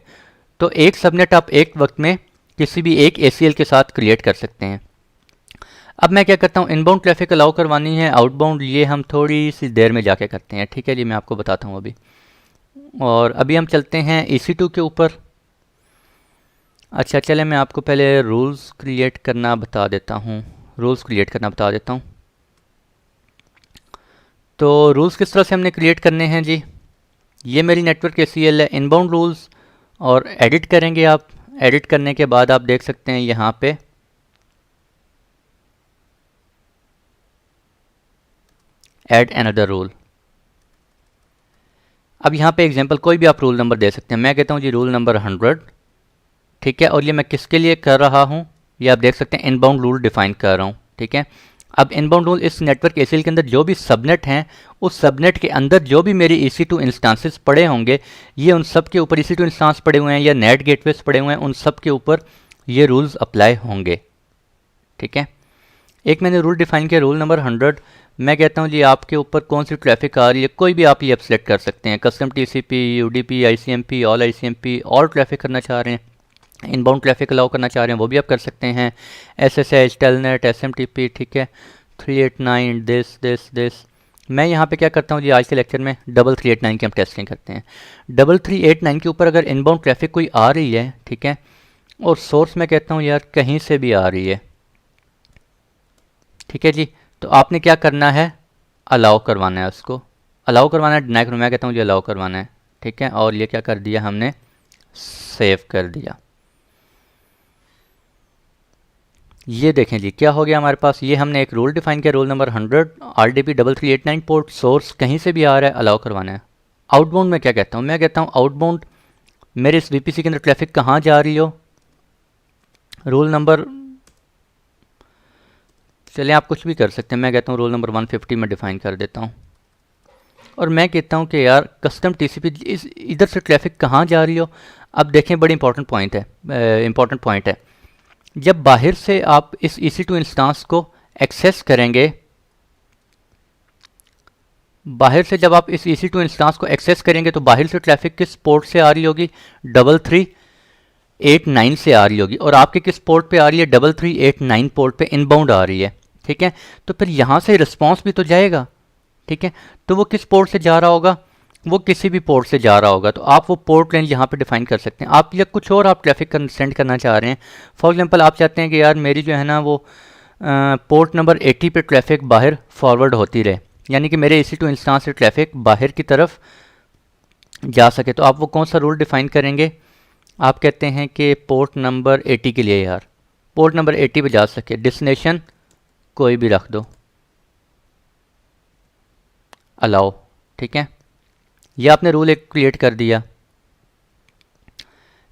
Speaker 1: तो एक सबनेट आप एक वक्त में किसी भी एक एसीएल के साथ क्रिएट कर सकते हैं। अब मैं क्या करता हूँ, इनबाउंड ट्रैफिक अलाउ करवानी है, आउटबाउंड ये हम थोड़ी सी देर में जाके करते हैं, ठीक है जी, मैं आपको बताता हूँ अभी। और अभी हम चलते हैं EC2 के ऊपर। अच्छा चले, मैं आपको पहले रूल्स क्रिएट करना बता देता हूँ, तो रूल्स किस तरह से हमने क्रिएट करने हैं जी, ये मेरी नेटवर्क एसीएल है, इनबाउंड रूल्स, और एडिट करेंगे आप। एडिट करने के बाद आप देख सकते हैं यहाँ पे ऐड अनदर रूल। अब यहाँ पे एग्जांपल कोई भी आप रूल नंबर दे सकते हैं, मैं कहता हूँ जी रूल नंबर 100, ठीक है। और ये मैं किसके लिए कर रहा हूँ, ये आप देख सकते हैं इनबाउंड रूल डिफाइन कर रहा हूँ, ठीक है। अब इनबाउंड रूल इस नेटवर्क एसीएल के अंदर जो भी सबनेट हैं, उस सबनेट के अंदर जो भी मेरे EC2 इंस्टांसेस पड़े होंगे, ये उन सब के ऊपर EC2 इंस्टांस पड़े हुए हैं या नेट गेटवेज पड़े हुए हैं, उन सब के ऊपर ये रूल्स अप्लाई होंगे। ठीक है, एक मैंने रूल डिफाइन किया, रूल नंबर 100। मैं कहता हूँ जी आपके ऊपर कौन सी ट्रैफिक आ रही है, कोई भी आप ये अब सेलेक्ट कर सकते हैं, custom TCP, UDP, ICMP, all ICMP, और ट्रैफिक करना चाह रहे हैं, इनबाउंड ट्रैफिक अलाउ करना चाह रहे हैं, वो भी आप कर सकते हैं, SSH, टेलनेट, SMTP, ठीक है, 389, दिस। मैं यहाँ पे क्या करता हूँ जी, आज के लेक्चर में 3389 की हम टेस्टिंग करते हैं। 3389 के ऊपर अगर इनबाउंड ट्रैफिक कोई आ रही है, ठीक है, और सोर्स मैं कहता हूँ यार कहीं से भी आ रही है, ठीक है जी, तो आपने क्या करना है, अलाउ करवाना है, उसको अलाउ करवाना है, डिनाई करना। मैं कहता हूँ जी अलाउ करवाना है, ठीक है, और ये क्या कर दिया हमने, सेव कर दिया। ये देखें जी क्या हो गया हमारे पास, ये हमने एक रूल डिफाइन किया, rule number 100, RDP 3389 port, source कहीं से भी आ रहा है, अलाउ करवाना है। आउटबाउंड में क्या कहता हूँ, मैं कहता हूँ आउटबाउंड मेरे इस VPC के अंदर ट्रैफिक कहाँ जा रही हो, रूल नंबर, चलें आप कुछ भी कर सकते हैं, मैं कहता हूँ रोल नंबर 150 में डिफाइन कर देता हूँ, और मैं कहता हूँ कि यार कस्टम TCP इस इधर से ट्रैफिक कहाँ जा रही हो। अब देखें बड़ी इंपॉर्टेंट पॉइंट है, जब बाहर से आप इस EC2 इंस्टांस को एक्सेस करेंगे, बाहर से जब आप इस EC2 इंस्टांस को एक्सेस करेंगे तो बाहर से ट्रैफिक किस पोर्ट से आ रही होगी, 3389 से आ रही होगी, और आपके किस पोर्ट पे आ रही है, 3389 पोर्ट पे इनबाउंड आ रही है। ठीक है, तो फिर यहाँ से रिस्पॉन्स भी तो जाएगा, ठीक है, तो वो किस पोर्ट से जा रहा होगा, वो किसी भी पोर्ट से जा रहा होगा, तो आप वो पोर्ट लेन यहाँ पे डिफाइन कर सकते हैं। आप या कुछ और आप ट्रैफिक सेंड करना चाह रहे हैं, फॉर एग्जांपल आप चाहते हैं कि यार मेरी जो है ना वो पोर्ट नंबर 80 पे ट्रैफिक बाहर फॉरवर्ड होती रहे, यानी कि मेरे EC2 इंस्टांस से ट्रैफिक बाहर की तरफ जा सके, तो आप वो कौन सा रूल डिफाइन करेंगे, आप कहते हैं कि पोर्ट नंबर 80 के लिए यार पोर्ट नंबर 80 पे जा सके, डेस्टिनेशन कोई भी रख दो, अलाउ। ठीक है, ये आपने रूल एक क्रिएट कर दिया।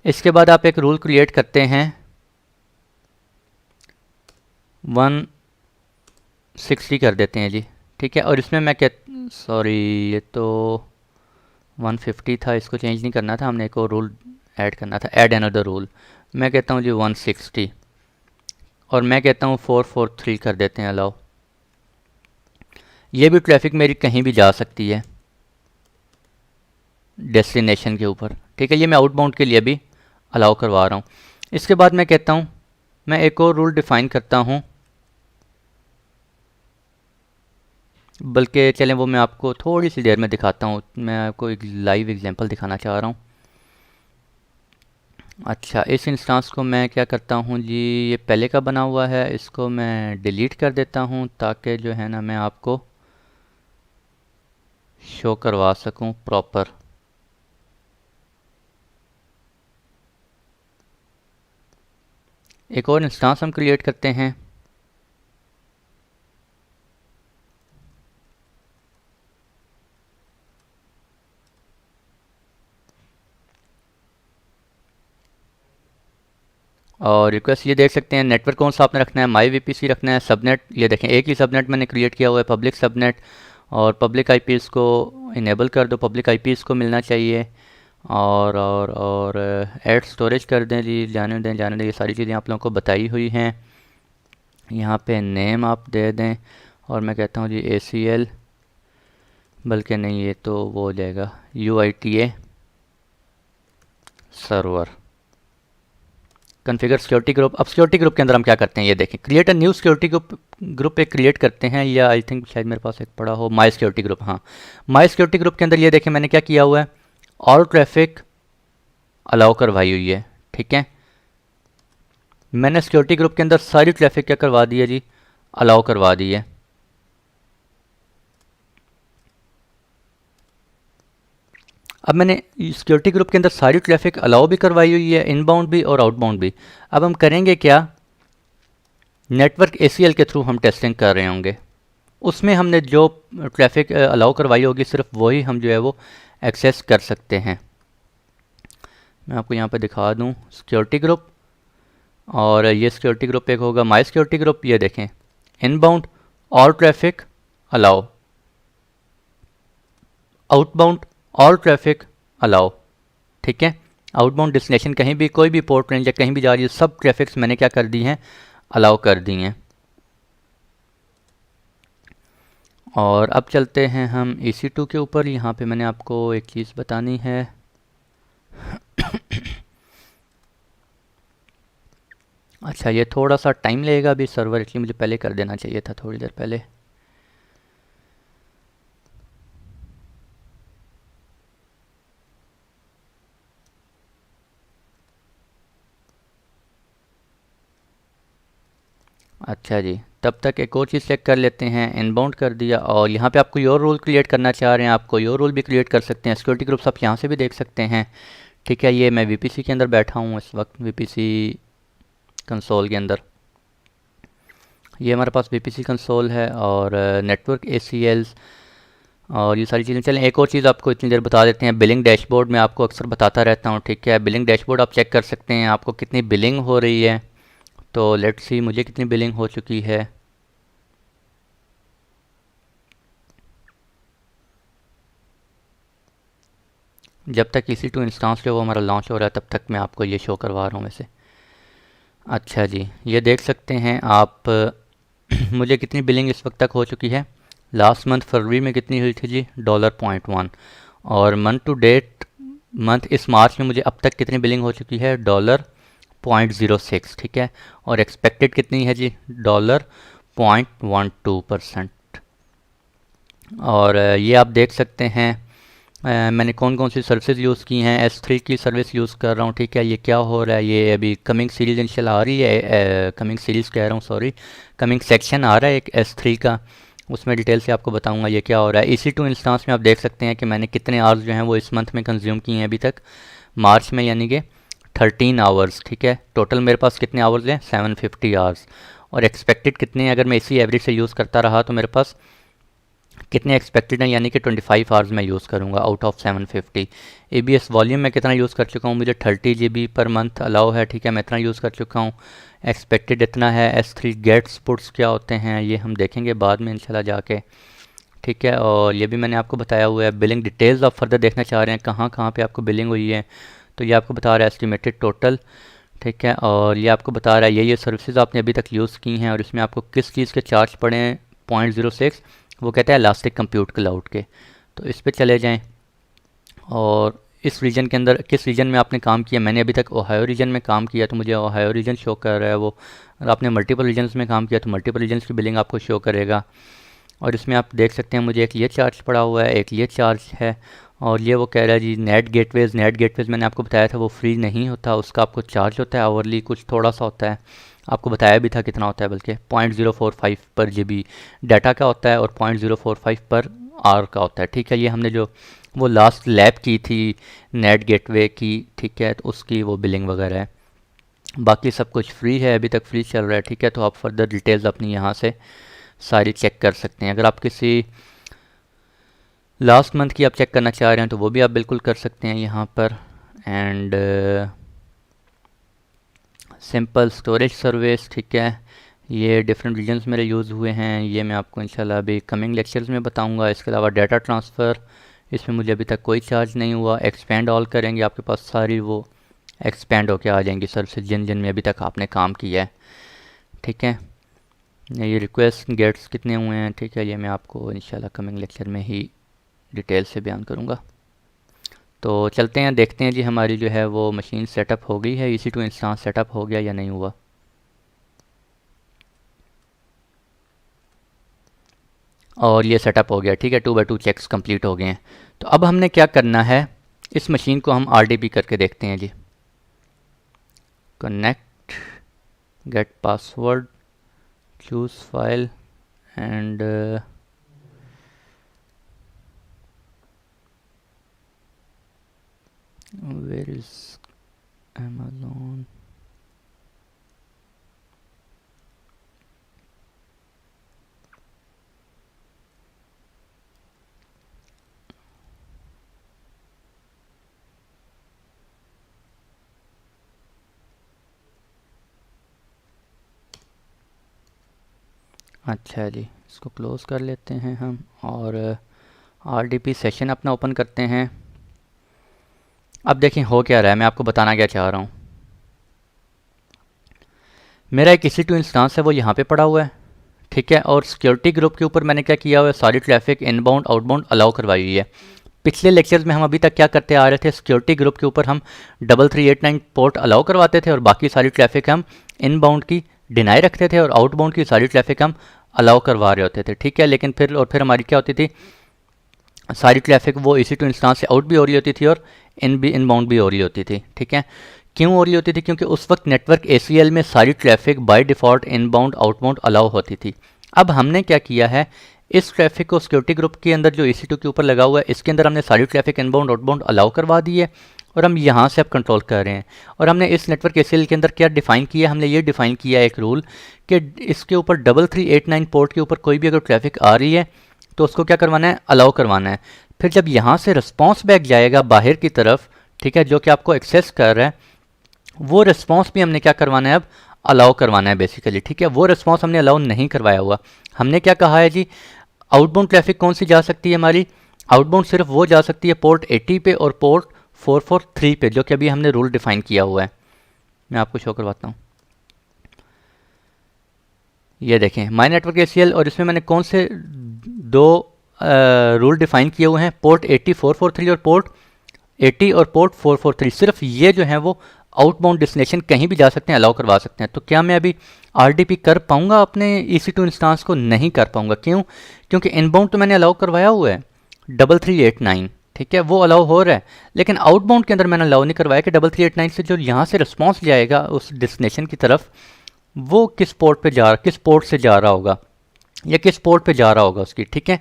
Speaker 1: इसके बाद आप एक रूल क्रिएट करते हैं 160 कर देते हैं जी, ठीक है, और इसमें मैं सॉरी ये तो 150 था, इसको चेंज नहीं करना था, हमने एक और रूल ऐड करना था, ऐड अनदर रूल। मैं कहता हूँ जी 160, और मैं कहता हूँ 443 कर देते हैं, अलाउ। ये भी ट्रैफिक मेरी कहीं भी जा सकती है डेस्टिनेशन के ऊपर, ठीक है, ये मैं आउटबाउंड के लिए भी अलाउ करवा रहा हूँ। इसके बाद मैं कहता हूँ, मैं एक और रूल डिफाइन करता हूँ, बल्कि चलें वो मैं आपको थोड़ी सी देर में दिखाता हूँ, मैं आपको एक लाइव एग्जांपल दिखाना चाह रहा हूँ। अच्छा, इस इंस्टांस को मैं क्या करता हूँ जी, ये पहले का बना हुआ है, इसको मैं डिलीट कर देता हूँ ताकि जो है ना मैं आपको शो करवा सकूँ प्रॉपर। एक और इंस्टांस हम क्रिएट करते हैं, और रिक्वेस्ट ये देख सकते हैं, नेटवर्क कौन सा आपने रखना है, माई VPC रखना है, सबनेट ये देखें एक ही सबनेट मैंने क्रिएट किया हुआ है, पब्लिक सबनेट, और पब्लिक IPs को इनेबल कर दो, पब्लिक IPs को मिलना चाहिए, और ऐड स्टोरेज कर दें जी, जाने दें, ये सारी चीज़ें आप लोगों को बताई हुई हैं। यहाँ पे नेम आप दे दें, और मैं कहता हूँ जी ACL, बल्कि नहीं ये तो वो हो जाएगा UITA server, configure security group. अब सिक्योरिटी ग्रुप के अंदर हम क्या करते हैं, ये देखें, create a new security group एक क्रिएट करते हैं, या आई थिंक शायद मेरे पास एक पड़ा हो माई सिक्योरिटी ग्रुप। हाँ, माई सिक्योरिटी ग्रुप के अंदर ये देखें मैंने क्या किया हुआ है, ऑल ट्रैफिक अलाउ करवाई हुई है। ठीक है, मैंने सिक्योरिटी ग्रुप के अंदर सारी ट्रैफिक क्या करवा दी है जी, अलाउ करवा दी है। अब मैंने सिक्योरिटी ग्रुप के अंदर सारी ट्रैफिक अलाउ भी करवाई हुई है, इनबाउंड भी और आउटबाउंड भी। अब हम करेंगे क्या, नेटवर्क ACL के थ्रू हम टेस्टिंग कर रहे होंगे, उसमें हमने जो ट्रैफिक अलाउ करवाई होगी सिर्फ वही हम जो है वो एक्सेस कर सकते हैं। मैं आपको यहाँ पे दिखा दूँ सिक्योरिटी ग्रुप, और ये सिक्योरिटी ग्रुप एक होगा माई सिक्योरिटी ग्रुप, ये देखें inbound all traffic allow, outbound all traffic allow. ठीक है, आउटबाउंड डेस्टिनेशन कहीं भी कोई भी पोर्ट रेंज या कहीं भी जा रही है, सब ट्रैफिक्स मैंने क्या कर दी हैं, अलाउ कर दी हैं। और अब चलते हैं हम EC2 के ऊपर। यहाँ पे मैंने आपको एक चीज़ बतानी है। अच्छा, ये थोड़ा सा टाइम लगेगा अभी सर्वर, इसलिए मुझे पहले कर देना चाहिए था थोड़ी देर पहले। अच्छा जी, तब तक एक और चीज़ चेक कर लेते हैं। इनबाउंड कर दिया, और यहाँ पे आप कोई और रोल क्रिएट करना चाह रहे हैं, आप कोई और रोल भी क्रिएट कर सकते हैं। सिक्योरिटी ग्रुप्स आप यहाँ से भी देख सकते हैं। ठीक है, ये मैं VPC के अंदर बैठा हूँ इस वक्त, VPC कंसोल के अंदर। ये हमारे पास VPC कंसोल है और नेटवर्क ACLs और ये सारी चीज़ें। चलें, एक और चीज़ आपको इतनी देर बता देते हैं। बिलिंग डैशबोर्ड में आपको अक्सर बताता रहता हूँ। ठीक है, बिलिंग डैशबोर्ड आप चेक कर सकते हैं, आपको कितनी बिलिंग हो रही है। तो लेट्स सी मुझे कितनी बिलिंग हो चुकी है। जब तक EC2 इंस्टांस जो वो हमारा लॉन्च हो रहा है, तब तक मैं आपको ये शो करवा रहा हूँ वैसे। अच्छा जी, ये देख सकते हैं आप। मुझे कितनी बिलिंग इस वक्त तक हो चुकी है। लास्ट मंथ फरवरी में कितनी हुई थी जी, $0.1। और मंथ टू डेट, मंथ इस मार्च में मुझे अब तक कितनी बिलिंग हो चुकी है, $0.06। ठीक है, और एक्सपेक्टेड कितनी है जी, $0.12%। और ये आप देख सकते हैं मैंने कौन कौन सी सर्विसेज यूज़ की हैं। S3 की सर्विस यूज़ कर रहा हूँ। ठीक है, ये क्या हो रहा है, ये अभी कमिंग सीरीज़ इंशाल्लाह आ रही है। कमिंग सीरीज़ कह रहा हूँ, सॉरी, कमिंग सेक्शन आ रहा है एक S3 का, उसमें डिटेल से आपको बताऊंगा ये क्या हो रहा है। EC2 इंस्टांस में आप देख सकते हैं कि मैंने कितने आवर्स जो हैं वो इस मंथ में कंज्यूम किए हैं अभी तक, मार्च में, यानी कि 13 आवर्स। ठीक है, टोटल मेरे पास कितने आवर्स हैं, 750 आवर्स। और एक्सपेक्टेड कितने हैं, अगर मैं इसी एवरेज से यूज़ करता रहा तो मेरे पास कितने एक्सपेक्टेड हैं, यानी कि 25 आवर्स मैं यूज़ करूँगा आउट ऑफ 750। ABS वॉल्यूम मैं कितना यूज़ कर चुका हूँ, मुझे 30 GB पर मंथ अलाउ है। ठीक है, मैं इतना यूज़ कर चुका हूँ। एक्सपेक्टेड इतना है। S3 गेट्स पुट्स क्या होते हैं ये हम देखेंगे बाद में इंशाल्लाह जाके। ठीक है, और ये भी मैंने आपको बताया हुआ है। बिलिंग डिटेल्स आप फर्दर देखना चाह रहे हैं, कहाँ कहाँ पे आपको बिलिंग हुई है, तो ये आपको बता रहा है एस्टिमेटेड टोटल। ठीक है, और ये आपको बता रहा है ये सर्विसेज आपने अभी तक यूज़ की हैं और इसमें आपको किस चीज़ के चार्ज पड़े हैं, 0.06। वो कहता है इलास्टिक कंप्यूट क्लाउड के। तो इस पे चले जाएं, और इस रीजन के अंदर किस रीजन में आपने काम किया। मैंने अभी तक ओहायो रीजन में काम किया, तो मुझे ओहायो रीजन शो कर रहा है वो। अगर आपने मल्टीपल रीजन्स में काम किया तो मल्टीपल रीजन्स की बिलिंग आपको शो करेगा। और इसमें आप देख सकते हैं मुझे एक ये चार्ज पड़ा हुआ है, एक ये चार्ज है। और ये वो कह रहा है जी नेट गेटवेज़ मैंने आपको बताया था वो फ्री नहीं होता, उसका आपको चार्ज होता है आवरली, कुछ थोड़ा सा होता है। आपको बताया भी था कितना होता है, बल्कि 0.045 पर GB डाटा का होता है और 0.045 पर आवर का होता है। ठीक है, ये हमने जो वो लास्ट लैब की थी नेट गेटवे की, ठीक है, तो उसकी वो बिलिंग वगैरह है। बाकी सब कुछ फ्री है, अभी तक फ्री चल रहा है। ठीक है, तो आप फर्दर डिटेल्स अपनी यहाँ से सारी चेक कर सकते हैं। अगर आप किसी लास्ट मंथ की आप चेक करना चाह रहे हैं तो वो भी आप बिल्कुल कर सकते हैं यहाँ पर। एंड सिंपल स्टोरेज सर्विस, ठीक है, ये डिफरेंट रीजन्स मेरे यूज़ हुए हैं, ये मैं आपको इंशाल्लाह अभी कमिंग लेक्चर्स में बताऊंगा। इसके अलावा डाटा ट्रांसफ़र, इसमें मुझे अभी तक कोई चार्ज नहीं हुआ। एक्सपेंड ऑल करेंगे, आपके पास सारी वो एक्सपेंड होके आ जाएंगी सर्विसेज जिन जिन में अभी तक आपने काम किया है। ठीक है, ये रिक्वेस्ट गेट्स कितने हुए हैं, ठीक है, ये मैं आपको इंशाल्लाह कमिंग लेक्चर में ही डिटेल से बयान करूँगा। तो चलते हैं, देखते हैं जी हमारी जो है वो मशीन सेटअप हो गई है, EC2 इंस्टांस सेटअप हो गया या नहीं हुआ। और ये सेटअप हो गया। ठीक है, 2x2 चेक्स कंप्लीट हो गए हैं। तो अब हमने क्या करना है, इस मशीन को हम RDP करके देखते हैं जी। Connect, get password, choose file and where is Amazon। अच्छा जी, इसको क्लोज़ कर लेते हैं हम और RDP सेशन अपना ओपन करते हैं। अब देखें हो क्या रहा है, मैं आपको बताना क्या चाह रहा हूँ। मेरा एक EC2 इंस्टांस है वो यहाँ पे पड़ा हुआ है, ठीक है, और सिक्योरिटी ग्रुप के ऊपर मैंने क्या किया हुआ है, सारी ट्रैफिक इनबाउंड आउटबाउंड अलाउ करवाई हुई है। पिछले लेक्चर्स में हम अभी तक क्या करते आ रहे थे, सिक्योरिटी ग्रुप के ऊपर हम 3389 पोर्ट अलाउ करवाते थे और बाकी सारी ट्रैफिक हम इनबाउंड की डिनाई रखते थे और आउटबाउंड की सारी ट्रैफिक हम अलाउ करवा रहे होते थे, ठीक है। लेकिन फिर हमारी क्या होती थी, सारी ट्रैफिक वो EC2 इंस्टांस से आउट भी हो रही होती थी और इनबाउंड भी हो रही होती थी, ठीक है। क्यों हो रही होती थी, क्योंकि उस वक्त नेटवर्क ACL में सारी traffic by default inbound outbound allow होती थी। अब हमने क्या किया है, इस ट्रैफिक को सिक्योरिटी ग्रुप के अंदर जो EC2 के ऊपर लगा हुआ है इसके अंदर हमने सारी ट्रैफिक इनबाउंड आउटबाउंड अलाउ करवा दी है और हम यहाँ से अब कंट्रोल कर रहे हैं। और हमने इस नेटवर्क ACL के अंदर क्या डिफ़ाइन किया, हमने ये डिफ़ाइन किया एक रूल कि इसके ऊपर 3389 पोर्ट के ऊपर कोई भी अगर ट्रैफिक आ रही है तो उसको क्या करवाना है, अलाउ करवाना है। फिर जब यहाँ से रिस्पॉन्स बैक जाएगा बाहर की तरफ, ठीक है, जो कि आपको एक्सेस कर रहा है, वो रिस्पॉन्स भी हमने क्या करवाना है, अब अलाउ करवाना है बेसिकली, ठीक है। वो रिस्पॉन्स हमने अलाउ नहीं करवाया हुआ। हमने क्या कहा है जी, आउटबाउंड ट्रैफिक कौन सी जा सकती है हमारी, आउटबाउंड सिर्फ वो जा सकती है पोर्ट 80 पे और पोर्ट 443 पे, जो कि अभी हमने रूल डिफाइन किया हुआ है। मैं आपको शो करवाता हूँ, ये देखें माई नेटवर्क ACL और इसमें मैंने कौन से दो रूल डिफाइन किए हुए हैं, पोर्ट 80 443 और पोर्ट 80 और पोर्ट 443। सिर्फ ये जो है वो आउटबाउंड डेस्टिनेशन कहीं भी जा सकते हैं, अलाउ करवा सकते हैं। तो क्या मैं अभी RDP कर पाऊंगा अपने EC2 इंस्टांस को, नहीं कर पाऊंगा। क्यों, क्योंकि इनबाउंड तो मैंने अलाउ करवाया हुआ है 3389, ठीक है, वो अलाउ हो रहा है, लेकिन आउटबाउंड के अंदर मैंने अलाउ नहीं करवाया कि 3389 से जो यहाँ से रिस्पॉन्स जाएगा उस डेस्टिनेशन की तरफ, वो किस पोर्ट से जा रहा होगा या किस पोर्ट पे जा रहा होगा उसकी, ठीक है।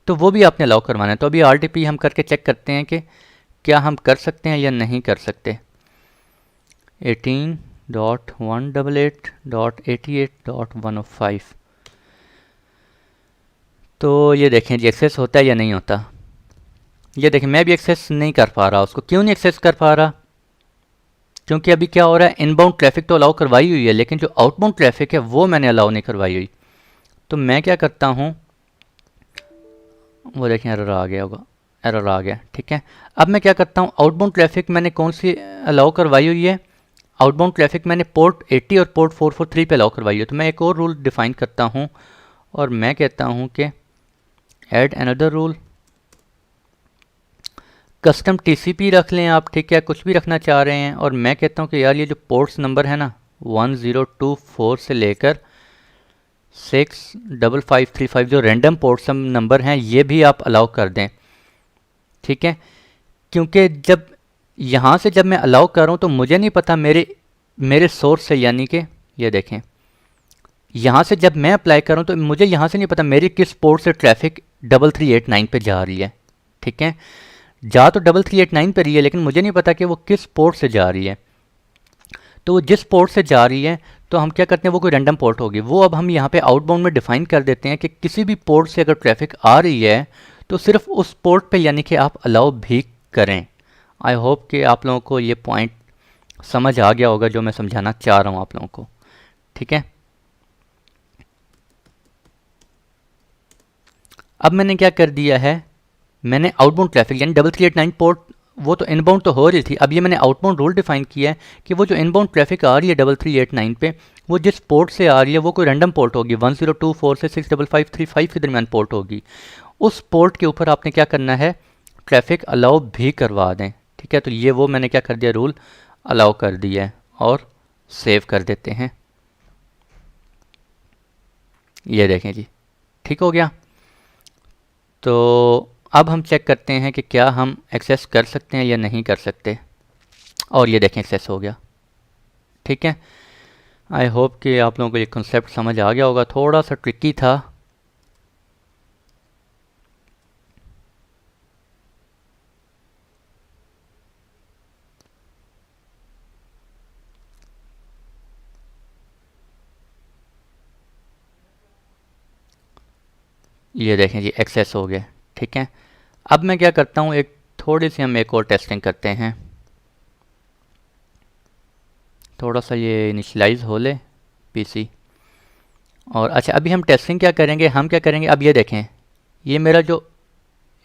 Speaker 1: तो वो भी आपने अलाउ करवाना है। तो अभी RDP हम करके चेक करते हैं कि क्या हम कर सकते हैं या नहीं कर सकते। 18.188.88.105, तो ये देखें जी एक्सेस होता है या नहीं होता। ये देखें मैं भी एक्सेस नहीं कर पा रहा उसको। क्यों नहीं एक्सेस कर पा रहा, क्योंकि अभी क्या हो रहा है, इनबाउंड ट्रैफिक तो अलाउ करवाई हुई है, लेकिन जो आउटबाउंड ट्रैफिक है वो मैंने अलाउ नहीं करवाई हुई। तो मैं क्या करता हूँ, वो देखें एरर आ गया होगा, एरर आ गया, ठीक है। अब मैं क्या करता हूँ, आउटबाउंड ट्रैफिक मैंने कौन सी अलाउ करवाई हुई है, आउटबाउंड ट्रैफिक मैंने पोर्ट 80 और पोर्ट 443 पे अलाउ करवाई है। तो मैं एक और रूल डिफाइन करता हूँ और मैं कहता हूँ कि add another rule, custom TCP रख लें आप, ठीक है, कुछ भी रखना चाह रहे हैं। और मैं कहता हूँ कि यार ये जो पोर्ट्स नंबर है ना 1024 से लेकर 65535 जो रैंडम पोर्ट्स नंबर हैं ये भी आप अलाउ कर दें, ठीक है। क्योंकि जब यहाँ से जब मैं अलाउ कर रहा हूँ तो मुझे नहीं पता मेरे सोर्स से, यानी कि ये देखें यहाँ से जब मैं अप्लाई कर रहा हूँ तो मुझे यहाँ से नहीं पता मेरी किस पोर्ट से ट्रैफिक 3389 पे जा रही है, ठीक है। जा तो 3389 पे रही है, लेकिन मुझे नहीं पता कि वो किस पोर्ट से जा रही है। तो वो जिस पोर्ट से जा रही है तो हम क्या करते हैं, वो कोई रैंडम पोर्ट होगी, वो अब हम यहाँ पे आउटबाउंड में डिफाइन कर देते हैं कि किसी भी पोर्ट से अगर ट्रैफिक आ रही है तो सिर्फ उस पोर्ट पे यानी कि आप अलाउ भी करें। आई होप कि आप लोगों को ये पॉइंट समझ आ गया होगा जो मैं समझाना चाह रहा हूँ आप लोगों को, ठीक है। अब मैंने क्या कर दिया है, मैंने आउटबाउंड ट्रैफिक यानी 3389 पोर्ट, वो तो इनबाउंड तो हो रही थी, अब ये मैंने आउटबाउंड रूल डिफाइन किया है कि वो जो इनबाउंड ट्रैफिक आ रही है 3389 पे, वो जिस पोर्ट से आ रही है वो कोई रैंडम पोर्ट होगी, 1024 से 65535 के दरमियान पोर्ट होगी। उस पोर्ट के ऊपर आपने क्या करना है, ट्रैफिक अलाउ भी करवा दें, ठीक है। तो ये वो मैंने क्या कर दिया, रूल अलाउ कर दिया है और सेव कर देते हैं। ये देखें जी, ठीक हो गया। तो अब हम चेक करते हैं कि क्या हम एक्सेस कर सकते हैं या नहीं कर सकते, और ये देखें एक्सेस हो गया, ठीक है। आई होप कि आप लोगों को ये कॉन्सेप्ट समझ आ गया होगा, थोड़ा सा ट्रिकी था। ये देखें जी एक्सेस हो गया, ठीक है। अब मैं क्या करता हूँ, एक थोड़ी सी हम एक और टेस्टिंग करते हैं, थोड़ा सा ये इनिशलाइज हो ले PC। और अच्छा, अभी हम टेस्टिंग क्या करेंगे, हम क्या करेंगे, अब ये देखें, ये मेरा जो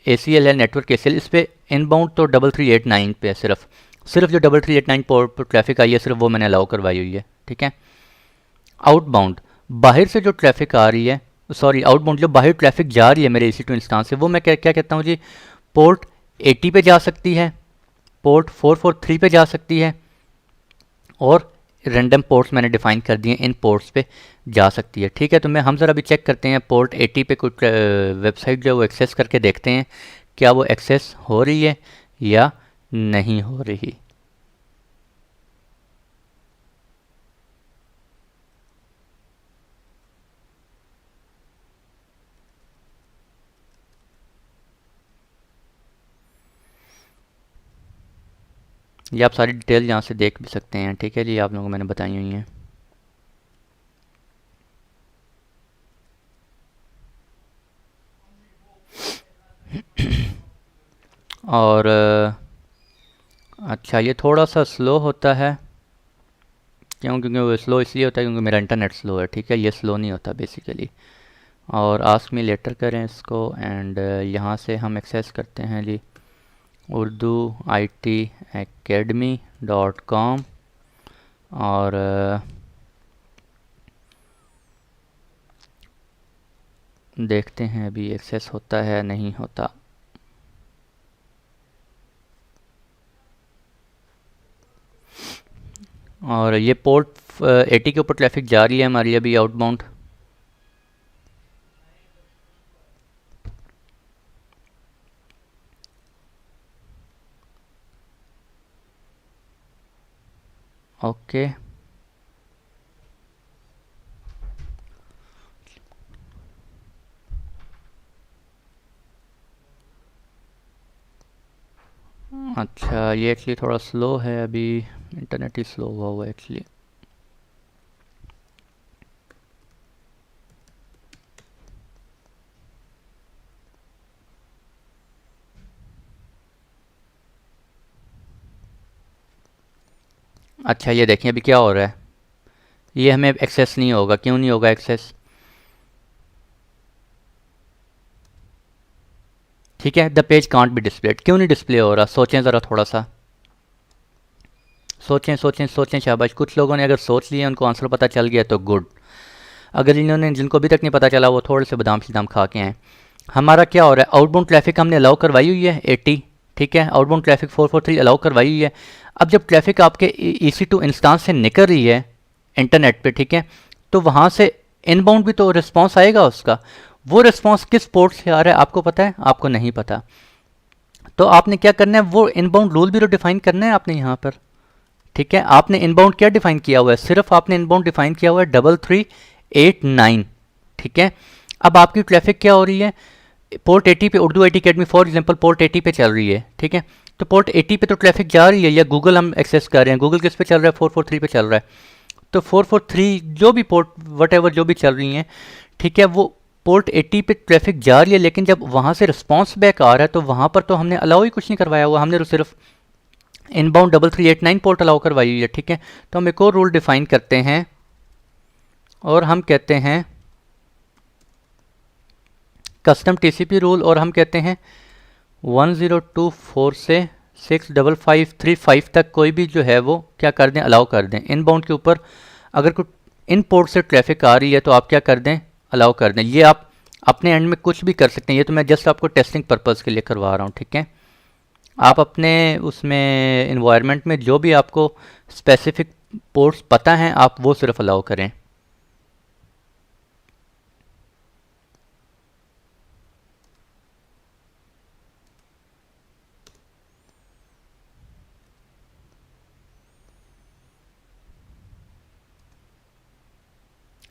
Speaker 1: ACL है, नेटवर्क ACL, इस पर इनबाउंड तो 3389 पे है, सिर्फ जो 3389 पोर्ट पर ट्रैफिक आई है सिर्फ वो मैंने अलाउ करवाई हुई है, ठीक है। आउटबाउंड, बाहर से जो ट्रैफिक आ रही है, सॉरी आउटबाउंड जो बाहर ट्रैफिक जा रही है मेरे EC2 इंस्टांस से, वो मैं क्या क्या कहता हूँ जी, पोर्ट 80 पे जा सकती है, पोर्ट 443 पे जा सकती है, और रैंडम पोर्ट्स मैंने डिफाइन कर दिए, इन पोर्ट्स पे जा सकती है, ठीक है। तो हम ज़रा भी चेक करते हैं पोर्ट 80 पे कुछ वेबसाइट जो है वो एक्सेस करके देखते हैं क्या वो एक्सेस हो रही है या नहीं हो रही। ये आप सारी डिटेल यहाँ से देख भी सकते हैं, ठीक है जी, आप लोगों को मैंने बताई हुई हैं। और अच्छा, ये थोड़ा सा स्लो होता है, क्यों, क्योंकि वो स्लो इसलिए होता है क्योंकि मेरा इंटरनेट स्लो है, ठीक है, ये स्लो नहीं होता बेसिकली। और आस्क मी लेटर करें इसको, एंड यहाँ से हम एक्सेस करते हैं जी urdu it academy.com, और देखते हैं अभी एक्सेस होता है नहीं होता। और ये पोर्ट 80 के ऊपर ट्रैफिक जा रही है हमारी अभी आउटबाउंड। ओके, अच्छा, ये एक्चुअली थोड़ा स्लो है अभी, इंटरनेट ही स्लो हुआ है एक्चुअली। अच्छा, ये देखें अभी क्या हो रहा है, ये हमें एक्सेस नहीं होगा, क्यों नहीं होगा एक्सेस, ठीक है। The page can't be displayed, क्यों नहीं डिस्प्ले हो रहा, सोचें ज़रा थोड़ा सा, सोचें सोचें सोचें, शाबाश, कुछ लोगों ने अगर सोच लिया, उनको आंसर पता चल गया तो गुड, अगर जिनको अभी तक नहीं पता चला वो थोड़े से बादाम शिदाम खा के हैं। हमारा क्या हो रहा है, आउटबाउंड ट्रैफिक हमने अलाउ करवाई हुई है 80, ठीक है, आउटबाउंड ट्रैफिक 443 अलाउ करवाई हुई है। अब जब ट्रैफिक आपके EC2 इंस्टांस से निकल रही है इंटरनेट पे, ठीक है, तो वहाँ से इनबाउंड भी तो रिस्पॉन्स आएगा उसका, वो रिस्पॉन्स किस पोर्ट से आ रहा है आपको पता है, आपको नहीं पता, तो आपने क्या करना है, वो इनबाउंड रूल भी तो डिफाइन करना है आपने यहाँ पर, ठीक है। आपने इनबाउंड क्या डिफाइन किया हुआ है, सिर्फ आपने इनबाउंड डिफाइन किया हुआ है 3389, ठीक है। अब आपकी ट्रैफिक क्या हो रही है, पोर्ट 80 पे, Urdu IT academy for example port 80 पे चल रही है, ठीक है, तो पोर्ट 80 पे तो ट्रैफिक जा रही है, या गूगल हम एक्सेस कर रहे हैं, गूगल किस पे चल रहा है, 443 पे चल रहा है, तो 443 जो भी पोर्ट वट एवर जो भी चल रही हैं, ठीक है, वो पोर्ट 80 पे ट्रैफिक जा रही है, लेकिन जब वहाँ से रिस्पॉन्स बैक आ रहा है तो वहाँ पर तो हमने अलाउ ही कुछ नहीं करवाया हुआ, हमने तो सिर्फ इनबाउंड 3389 पोर्ट अलाउ करवाई हुई है, ठीक है। तो हम एक और रूल डिफाइन करते हैं और हम कहते हैं कस्टम TCP रूल, और हम कहते हैं 1024 से 65535 तक कोई भी जो है वो क्या कर दें, अलाउ कर दें। इनबाउंड के ऊपर अगर कुछ इन पोर्ट से ट्रैफिक आ रही है तो आप क्या कर दें, अलाउ कर दें। ये आप अपने एंड में कुछ भी कर सकते हैं, ये तो मैं जस्ट आपको टेस्टिंग पर्पज़ के लिए करवा रहा हूँ, ठीक है। आप अपने उसमें इन्वायरमेंट में जो भी आपको स्पेसिफिक पोर्ट्स पता हैं आप वो सिर्फ अलाउ करें।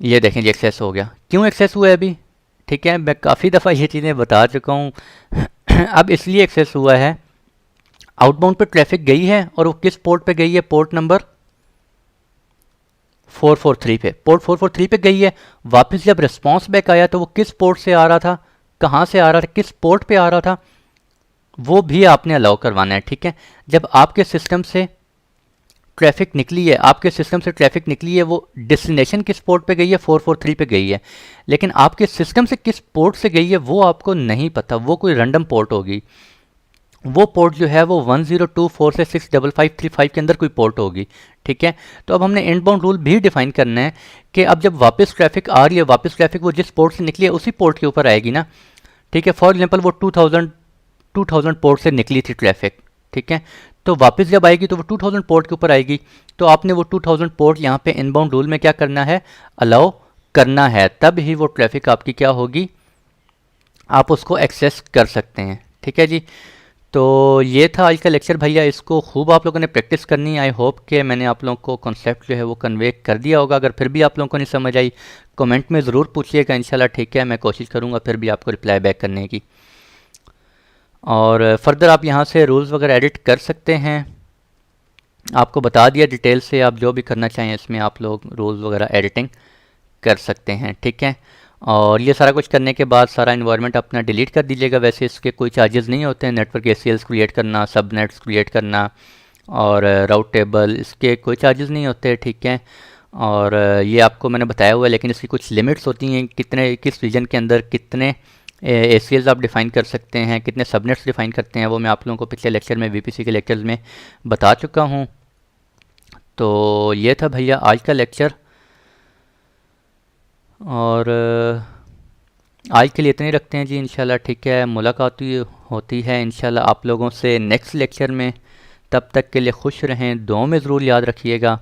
Speaker 1: ये देखें जी एक्सेस हो गया, क्यों एक्सेस हुआ है अभी, ठीक है, मैं काफ़ी दफ़ा ये चीज़ें बता चुका हूँ अब इसलिए एक्सेस हुआ है, आउटबाउंड पे ट्रैफिक गई है और वो किस पोर्ट पे गई है, पोर्ट नंबर 443 पे, पोर्ट 443 पे गई है। वापस जब रिस्पॉन्स बैक आया तो वो किस पोर्ट से आ रहा था, कहाँ से आ रहा था, किस पोर्ट पे आ रहा था, वो भी आपने अलाउ करवाना है, ठीक है। जब आपके सिस्टम से ट्रैफिक निकली है, आपके सिस्टम से ट्रैफिक निकली है, वो डेस्टिनेशन किस पोर्ट पे गई है, 443 पे गई है, लेकिन आपके सिस्टम से किस पोर्ट से गई है वो आपको नहीं पता, वो कोई रैंडम पोर्ट होगी। वो पोर्ट जो है वो 1024 से 65535 के अंदर कोई पोर्ट होगी, ठीक है। तो अब हमने इनबाउंड रूल भी डिफाइन करना है कि अब जब वापस ट्रैफिक आ रही है, वापस ट्रैफिक वो जिस पोर्ट से निकली है उसी पोर्ट के ऊपर आएगी ना, ठीक है। फॉर एग्जांपल वो 2000 पोर्ट से निकली थी ट्रैफिक, ठीक है, तो वापस जब आएगी तो वो 2000 पोर्ट के ऊपर आएगी। तो आपने वो 2000 पोर्ट यहाँ पे इनबाउंड रूल में क्या करना है, अलाउ करना है, तब ही वो ट्रैफिक आपकी क्या होगी, आप उसको एक्सेस कर सकते हैं, ठीक है जी। तो ये था आज का लेक्चर भैया, इसको खूब आप लोगों ने प्रैक्टिस करनी है। आई होप कि मैंने आप लोगों को कॉन्सेप्ट जो है वो कन्वे कर दिया होगा। अगर फिर भी आप लोगों को नहीं समझ आई, कमेंट में ज़रूर पूछिएगा, इंशाल्लाह, ठीक है। मैं कोशिश करूँगा फिर भी आपको रिप्लाई बैक करने की। और फर्दर आप यहाँ से रूल्स वगैरह एडिट कर सकते हैं, आपको बता दिया डिटेल से, आप जो भी करना चाहें इसमें आप लोग रूल्स वगैरह एडिटिंग कर सकते हैं, ठीक है। और ये सारा कुछ करने के बाद सारा इन्वायरमेंट अपना डिलीट कर दीजिएगा। वैसे इसके कोई चार्जेस नहीं होते हैं, नेटवर्क ACLs क्रिएट करना, सबनेट्स क्रिएट करना और राउट टेबल, इसके कोई चार्जेस नहीं होते, ठीक है। और ये आपको मैंने बताया हुआ है, लेकिन इसकी कुछ लिमिट्स होती हैं, कितने किस रीजन के अंदर कितने ACLs आप डिफ़ाइन कर सकते हैं, कितने सबनेट्स डिफ़ाइन करते हैं, वो मैं आप लोगों को पिछले लेक्चर में VPC के लेक्चर्स में बता चुका हूँ। तो ये था भैया आज का लेक्चर, और आज के लिए इतने ही रखते हैं जी, इंशाल्लाह, ठीक है। मुलाकात होती है इंशाल्लाह आप लोगों से नेक्स्ट लेक्चर में। तब तक के लिए खुश रहें, दुआओं में ज़रूर याद रखिएगा।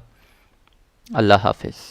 Speaker 1: अल्लाह हाफिज़।